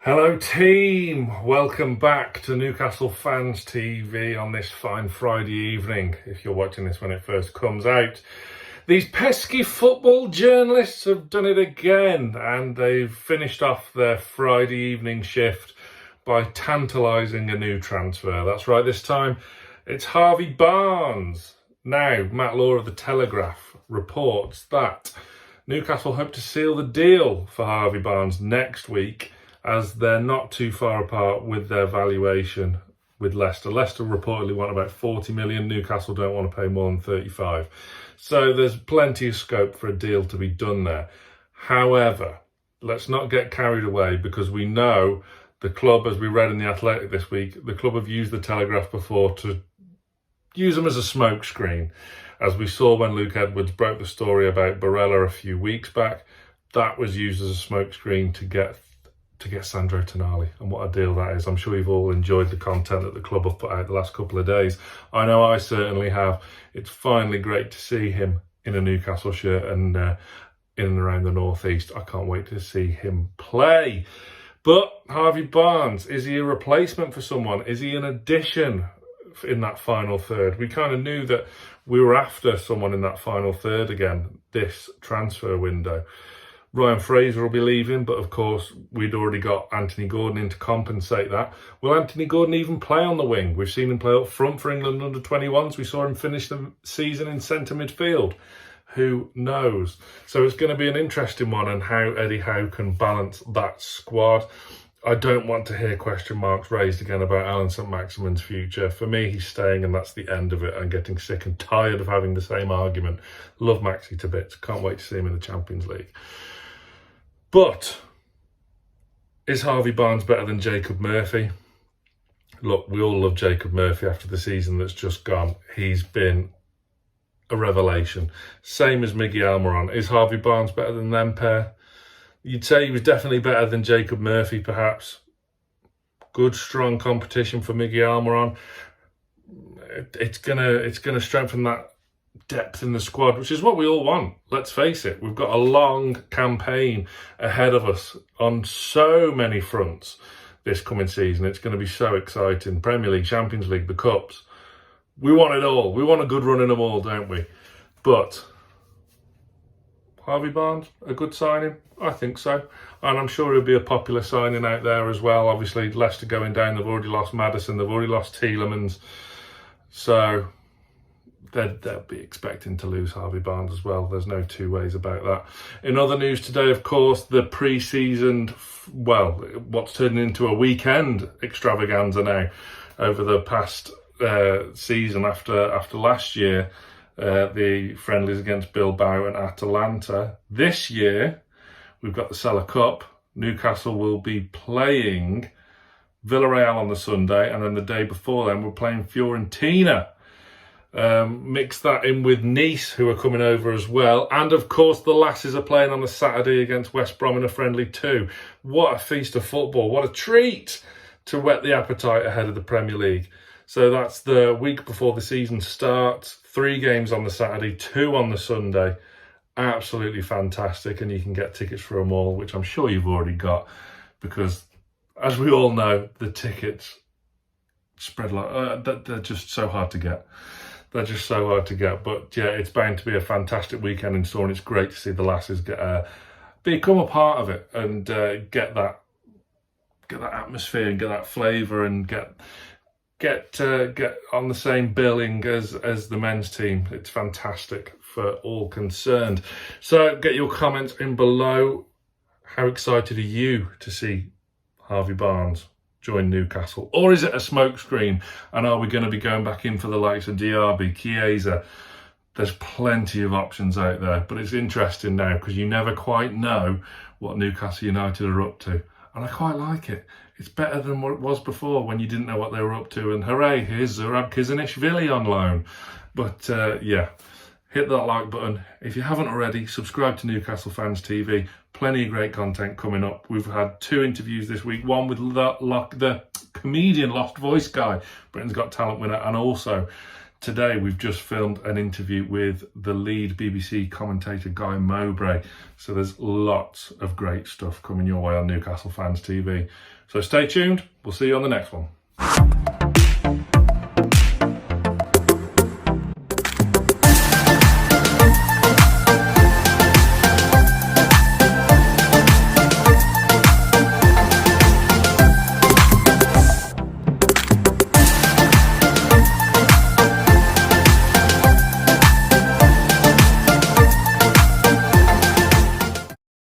Hello team, welcome back to Newcastle Fans TV on this fine Friday evening, if you're watching this when it first comes out. These pesky football journalists have done it again, and they've finished off their Friday evening shift by tantalising a new transfer. That's right, this time it's Harvey Barnes. Now, Matt Law of the Telegraph reports that Newcastle hope to seal the deal for Harvey Barnes next week, as they're not too far apart with their valuation with Leicester. Leicester reportedly want about 40 million. Newcastle don't want to pay more than 35. So there's plenty of scope for a deal to be done there. However, let's not get carried away, because we know the club, as we read in The Athletic this week, the club have used the Telegraph before to use them as a smokescreen. As we saw when Luke Edwards broke the story about Barella a few weeks back, that was used as a smokescreen to get Sandro Tonali, and what a deal that is. I'm sure you've all enjoyed the content that the club have put out the last couple of days. I know I certainly have. It's finally great to see him in a Newcastle shirt and in and around the northeast. I can't wait to see him play. But Harvey Barnes, is he a replacement for someone? Is he an addition in that final third? We kind of knew that we were after someone in that final third again this transfer window. Ryan Fraser will be leaving, but of course we'd already got Anthony Gordon in to compensate that. Will Anthony Gordon even play on the wing? We've seen him play up front for England under-21s. We saw him finish the season in centre midfield. Who knows? So it's going to be an interesting one, and how Eddie Howe can balance that squad. I don't want to hear question marks raised again about Alan St-Maximin's future. For me, he's staying, and that's the end of it. I'm getting sick and tired of having the same argument. Love Maxi to bits. Can't wait to see him in the Champions League. But is Harvey Barnes better than Jacob Murphy? Look, we all love Jacob Murphy after the season that's just gone. He's been a revelation. Same as Miggy Almiron. Is Harvey Barnes better than them pair? You'd say he was definitely better than Jacob Murphy, perhaps. Good, strong competition for Miggy Almiron. It's gonna strengthen that depth in the squad, which is what we all want. Let's face it, we've got a long campaign ahead of us on so many fronts this coming season. It's going to be so exciting. Premier League, Champions League, the Cups. We want it all. We want a good run in them all, don't we? But Harvey Barnes, a good signing? I think so. And I'm sure he'll be a popular signing out there as well. Obviously, Leicester going down, they've already lost Maddison, they've already lost Tielemans. So they'll be expecting to lose Harvey Barnes as well. There's no two ways about that. In other news today, of course, the pre-seasoned, well, what's turning into a weekend extravaganza now over the past season after last year, the friendlies against Bilbao and Atalanta. This year, we've got the Seller Cup. Newcastle will be playing Villarreal on the Sunday, and then the day before then, we're playing Fiorentina. Mix that in with Nice, who are coming over as well. And of course, the Lasses are playing on the Saturday against West Brom in a friendly too. What a feast of football. What a treat to whet the appetite ahead of the Premier League. So that's the week before the season starts. 3 games on the Saturday, 2 on the Sunday. Absolutely fantastic. And you can get tickets for them all, which I'm sure you've already got, because as we all know, the tickets spread like they're just so hard to get. They're just so hard to get. But yeah, it's bound to be a fantastic weekend in store, and it's great to see the Lasses become a part of it and get that atmosphere and get that flavour and get on the same billing as the men's team. It's fantastic for all concerned. So get your comments in below. How excited are you to see Harvey Barnes join Newcastle? Or is it a smokescreen? And are we going to be going back in for the likes of Diaby, Chiesa? There's plenty of options out there. But it's interesting now, because you never quite know what Newcastle United are up to. And I quite like it. It's better than what it was before, when you didn't know what they were up to. And hooray, here's Zurab Kizanishvili on loan. But yeah, hit that like button. If you haven't already, subscribe to Newcastle Fans TV. Plenty of great content coming up. We've had 2 interviews this week. One with the comedian Lost Voice guy, Britain's Got Talent winner. And also today we've just filmed an interview with the lead BBC commentator Guy Mowbray. So there's lots of great stuff coming your way on Newcastle Fans TV. So stay tuned. We'll see you on the next one.